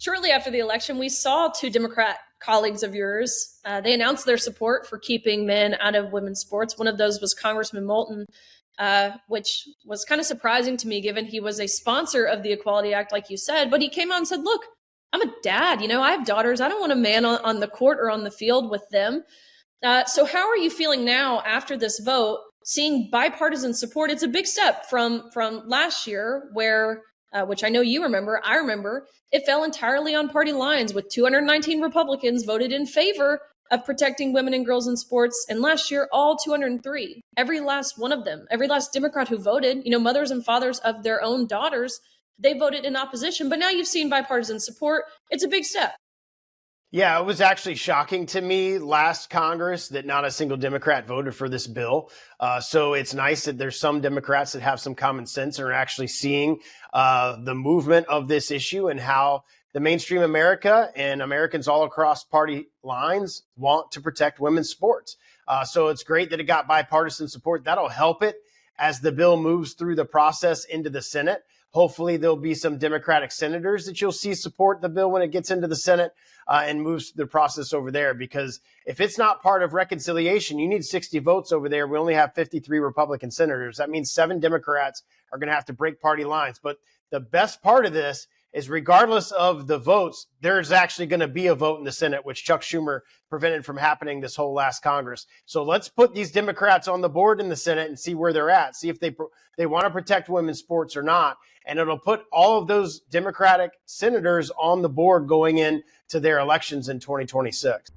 shortly after the election, we saw two Democrat colleagues of yours. They announced their support for keeping men out of women's sports. One of those was Congressman Moulton, which was kind of surprising to me, given he was a sponsor of the Equality Act, like you said. But he came out and said, look, I'm a dad. I have daughters. I don't want a man on the court or on the field with them. So how are you feeling now after this vote, seeing bipartisan support? It's a big step from last year where, which I know you remember, I remember, it fell entirely on party lines with 219 Republicans voted in favor of protecting women and girls in sports. And last year, all 203, every last one of them, every last Democrat who voted, mothers and fathers of their own daughters, they voted in opposition. But now you've seen bipartisan support. It's a big step. Yeah, it was actually shocking to me last Congress that not a single Democrat voted for this bill. So it's nice that there's some Democrats that have some common sense and are actually seeing the movement of this issue and how the mainstream America and Americans all across party lines want to protect women's sports. So it's great that it got bipartisan support. That'll help it as the bill moves through the process into the Senate. Hopefully there'll be some Democratic senators that you'll see support the bill when it gets into the Senate and moves the process over there. Because if it's not part of reconciliation, you need 60 votes over there. We only have 53 Republican senators. That means 7 Democrats are going to have to break party lines. But the best part of this is regardless of the votes, there's actually going to be a vote in the Senate, which Chuck Schumer prevented from happening this whole last Congress. So let's put these Democrats on the board in the Senate and see where they're at, see if they want to protect women's sports or not. And it'll put all of those Democratic senators on the board going into their elections in 2026.